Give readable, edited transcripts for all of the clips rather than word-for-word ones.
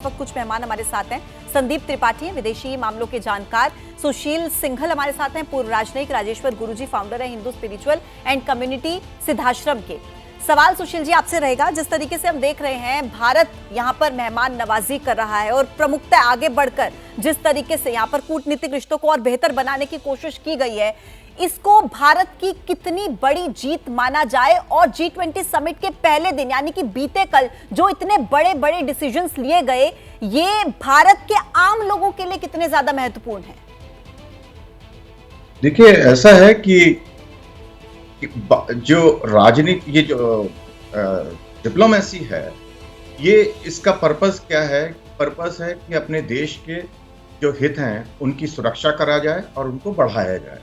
वक्त कुछ मेहमान हमारे साथ हैं। संदीप त्रिपाठी हैं, विदेशी मामलों के जानकार। सुशील सिंघल हमारे साथ हैं, पूर्व राजनयिक। राजेश्वर गुरुजी फाउंडर है Hindu spiritual and community Siddhashram के। सवाल सुशील जी आपसे रहेगा, जिस तरीके से हम देख रहे हैं भारत यहां पर मेहमान नवाजी कर रहा है और प्रमुखता आगे बढ़कर जिस तरीके से यहां पर कूटनीतिक रिश्तों को और बेहतर बनाने की कोशिश की गई है, इसको भारत की कितनी बड़ी जीत माना जाए? और G20 समिट के पहले दिन यानी कि बीते कल जो इतने बड़े बड़े डिसीजंस लिए गए, ये भारत के आम लोगों के लिए कितने ज्यादा महत्वपूर्ण है? देखिए, ऐसा है कि जो राजनीति, ये जो डिप्लोमेसी है, ये इसका पर्पस क्या है? पर्पस है कि अपने देश के जो हित हैं उनकी सुरक्षा करा जाए और उनको बढ़ाया जाए।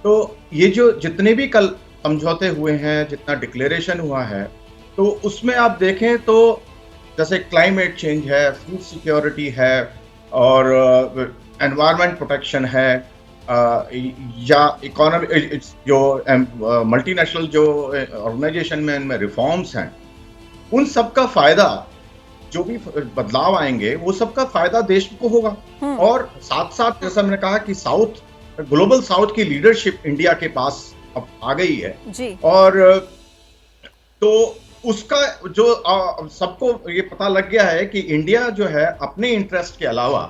तो ये जो जितने भी कल समझौते हुए हैं, जितना डिक्लेरेशन हुआ है, तो उसमें आप देखें तो जैसे क्लाइमेट चेंज है, फूड सिक्योरिटी है और एनवायरनमेंट प्रोटेक्शन है, या इकोनॉमी, जो मल्टीनेशनल जो ऑर्गेनाइजेशन में इनमें रिफॉर्म्स हैं, उन सब का फायदा, जो भी बदलाव आएंगे वो सबका फायदा देश को होगा। और साथ साथ जैसा मैंने कहा कि ग्लोबल साउथ की लीडरशिप इंडिया के पास अब आ गई है जी। और तो उसका जो सबको ये पता लग गया है कि इंडिया जो है अपने इंटरेस्ट के अलावा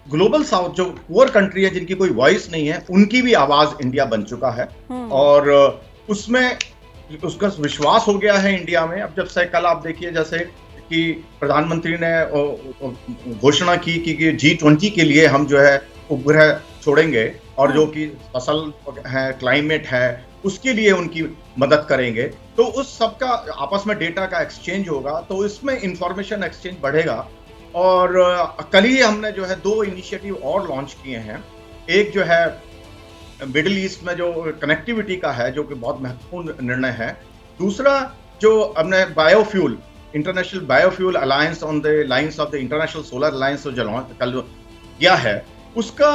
ग्लोबल साउथ जो पुअर कंट्री है, जिनकी कोई वॉइस नहीं है, उनकी भी आवाज इंडिया बन चुका है। और उसमें उसका विश्वास हो गया है इंडिया में। अब जब से कल आप देखिए जैसे कि प्रधानमंत्री ने घोषणा की कि G20 के लिए हम जो है उपग्रह छोड़ेंगे और जो कि फसल है, क्लाइमेट है, उसके लिए उनकी मदद करेंगे। तो उस सब का आपस में डेटा का एक्सचेंज होगा, तो इसमें इंफॉर्मेशन एक्सचेंज बढ़ेगा। और कल ही हमने जो है 2 इनिशिएटिव और लॉन्च किए हैं। एक जो है मिडिल ईस्ट में जो कनेक्टिविटी का है, जो कि बहुत महत्वपूर्ण निर्णय है। दूसरा जो हमने biofuel, international biofuel alliance on the lines of the international solar alliance जो कल किया है, उसका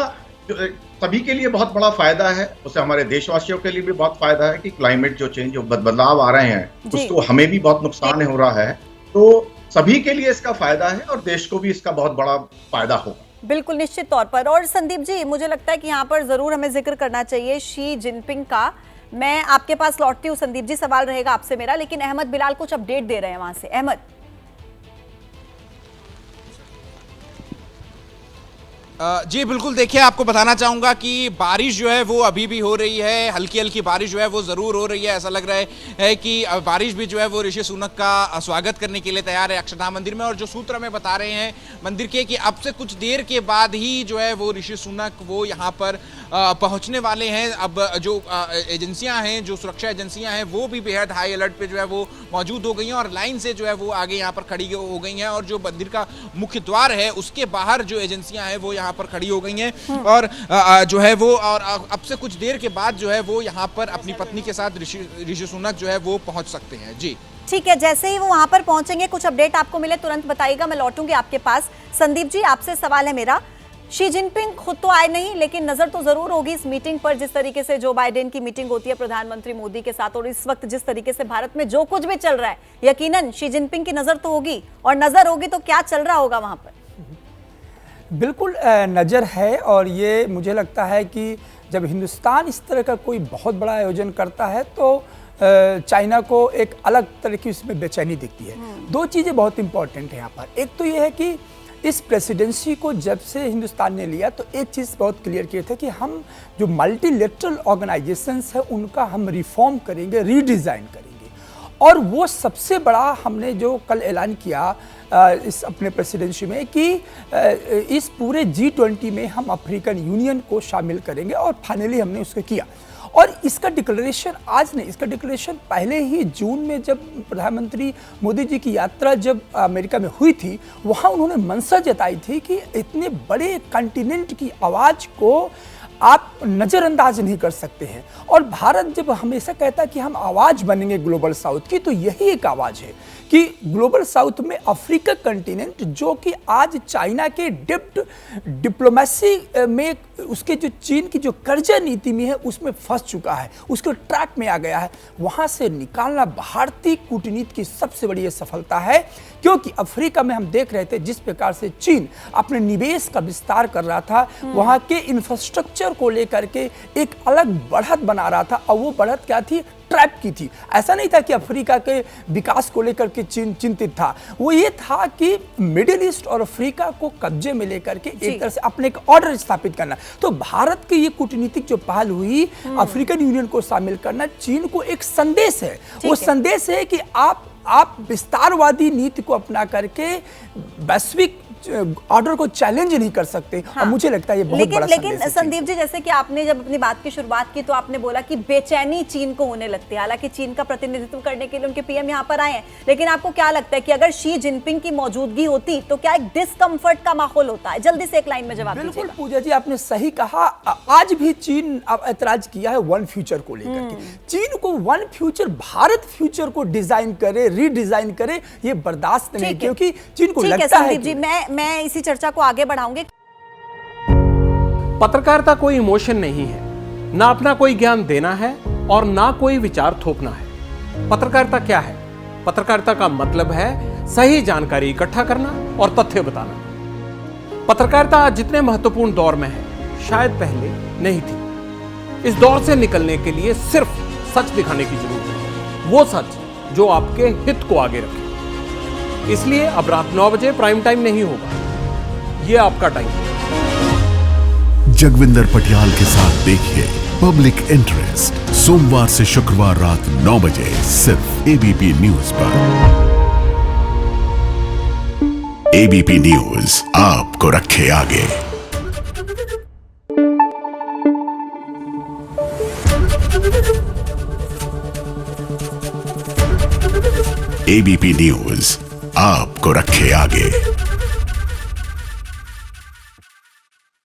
सभी के लिए बहुत बड़ा फायदा है। उससे हमारे देशवासियों के लिए भी बहुत फायदा है कि क्लाइमेट जो चेंज, जो बदलाव आ रहे हैं, उसको हमें भी बहुत नुकसान हो रहा है। तो सभी के लिए इसका फायदा है और देश को भी इसका बहुत बड़ा फायदा होगा। बिल्कुल, निश्चित तौर पर। और संदीप जी, मुझे लगता है कि यहाँ पर जरूर हमें जिक्र करना चाहिए शी जिनपिंग का। मैं आपके पास लौटती हूँ संदीप जी, सवाल रहेगा आपसे मेरा, लेकिन अहमद बिलाल कुछ अपडेट दे रहे हैं वहां से। अहमद। जी बिल्कुल, देखिए आपको बताना चाहूँगा कि बारिश जो है वो अभी भी हो रही है, हल्की हल्की बारिश जो है वो ज़रूर हो रही है। ऐसा लग रहा है कि बारिश भी जो है वो ऋषि सुनक का स्वागत करने के लिए तैयार है अक्षरधाम मंदिर में। और जो सूत्र हमें बता रहे हैं मंदिर के कि अब से कुछ देर के बाद ही जो है वो ऋषि सुनक वो यहाँ पर पहुँचने वाले हैं। अब जो एजेंसियाँ हैं, जो सुरक्षा एजेंसियाँ हैं, वो भी बेहद हाई अलर्ट पर जो है वो मौजूद हो गई हैं और लाइन से जो है वो आगे यहाँ पर खड़ी हो गई हैं। और जो मंदिर का मुख्य द्वार है उसके बाहर जो एजेंसियाँ हैं वो यहाँ पर खड़ी हो गई हैं और जो है वो, और अब से कुछ देर के बाद जो है वो यहाँ पर अपनी पत्नी के साथ ऋषि सुनक जो है वो पहुंच सकते हैं। जी ठीक है, जैसे ही वो वहां पर पहुंचेंगे, कुछ अपडेट आपको मिले तुरंत बताइएगा। मैं लौटूंगी आपके पास। संदीप जी, आपसे सवाल है मेरा। शी जिनपिंग खुद तो आए नहीं, लेकिन नजर तो जरूर होगी इस मीटिंग पर, जिस तरीके से जो बाइडेन की मीटिंग होती है प्रधानमंत्री मोदी के साथ, और इस वक्त जिस तरीके से भारत में जो कुछ भी चल रहा है, यकीनन शी जिनपिंग की नजर तो होगी। और नजर होगी तो क्या चल रहा होगा वहां पर? बिल्कुल नज़र है। और ये मुझे लगता है कि जब हिंदुस्तान इस तरह का कोई बहुत बड़ा आयोजन करता है तो चाइना को एक अलग तरह की उसमें बेचैनी दिखती है। 2 चीज़ें बहुत इंपॉर्टेंट है यहाँ पर। एक तो ये है कि इस प्रेसिडेंसी को जब से हिंदुस्तान ने लिया तो एक चीज़ बहुत क्लियर किए थे कि हम जो मल्टीलेटरल ऑर्गेनाइजेशंस है उनका हम रिफॉर्म करेंगे, रीडिज़ाइन करेंगे। और वो सबसे बड़ा हमने जो कल ऐलान किया इस अपने प्रेसिडेंसी में कि इस पूरे G20 में हम अफ्रीकन यूनियन को शामिल करेंगे, और फाइनली हमने उसको किया। और इसका डिक्लेरेशन आज नहीं, इसका डिक्लेरेशन पहले ही जून में जब प्रधानमंत्री मोदी जी की यात्रा जब अमेरिका में हुई थी, वहाँ उन्होंने मंशा जताई थी कि इतने बड़े कॉन्टिनेंट की आवाज़ को आप नज़रअंदाज नहीं कर सकते हैं। और भारत जब हमेशा कहता है कि हम आवाज़ बनेंगे ग्लोबल साउथ की, तो यही एक आवाज़ है कि ग्लोबल साउथ में अफ्रीका कंटिनेंट, जो कि आज चाइना के डिप्लोमेसी में, उसके जो चीन की जो कर्जा नीति में है उसमें फंस चुका है, उसके ट्रैक में आ गया है, वहाँ से निकालना भारतीय कूटनीति की सबसे बड़ी सफलता है। क्योंकि अफ्रीका में हम देख रहे थे जिस प्रकार से चीन अपने निवेश का विस्तार कर रहा था, वहाँ के इंफ्रास्ट्रक्चर को लेकर के एक अलग बढ़त बना रहा था, और वो बढ़त क्या थी? ट्रैप की थी। ऐसा नहीं था कि अफ्रीका के विकास को लेकर के चीन चिंतित था, वो ये था कि मिडिल ईस्ट और अफ्रीका को कब्जे में लेकर के एक तरह से अपने एक ऑर्डर स्थापित करना। तो भारत की ये कूटनीतिक जो पहल हुई, अफ्रीकन यूनियन को शामिल करना, चीन को एक संदेश है। वो संदेश है कि आप विस्तारवादी नीति को अपना करके वैश्विक ऑर्डर को चैलेंज नहीं कर सकते। हाँ। और मुझे लगता है ये बहुत बड़ा लेकिन संदीप जी, जैसे कि आपने जब अपनी बात की शुरुआत की तो आपने बोला कि बेचैनी चीन को होने लगती है। हालांकि चीन का प्रतिनिधित्व करने के लिए उनके पीएम यहाँ पर आए हैं, लेकिन आपको क्या लगता है कि अगर शी जिनपिंग की मौजूदगी होती तो क्या एक डिस्कम्फर्ट का माहौल होता है? जल्दी से एक लाइन में जवाब दीजिए। बिल्कुल पूजा जी, आपने सही कहा। आज भी चीन ऐतराज किया है वन फ्यूचर को लेकर के। चीन को वन फ्यूचर, भारत फ्यूचर को डिजाइन करे, रीडिजाइन करे, ये बर्दाश्त नहीं, क्योंकि चीन को लगता है। जी, मैं इसी चर्चा को आगे बढ़ाऊंगी। पत्रकारिता कोई इमोशन नहीं है, ना अपना कोई ज्ञान देना है और ना कोई विचार थोपना है। पत्रकारिता क्या है? पत्रकारिता का मतलब है सही जानकारी इकट्ठा करना और तथ्य बताना। पत्रकारिता आज जितने महत्वपूर्ण दौर में है, शायद पहले नहीं थी। इस दौर से निकलने के लिए सिर्फ सच दिखाने की जरूरत है, वो सच जो आपके हित को आगे रखे। इसलिए अब रात 9 बजे प्राइम टाइम नहीं होगा, ये आपका टाइम है। जगविंदर पटियाल के साथ देखिए पब्लिक इंटरेस्ट, सोमवार से शुक्रवार रात 9 बजे सिर्फ एबीपी न्यूज पर। एबीपी न्यूज आपको रखे आगे। एबीपी न्यूज आपको रखे आगे।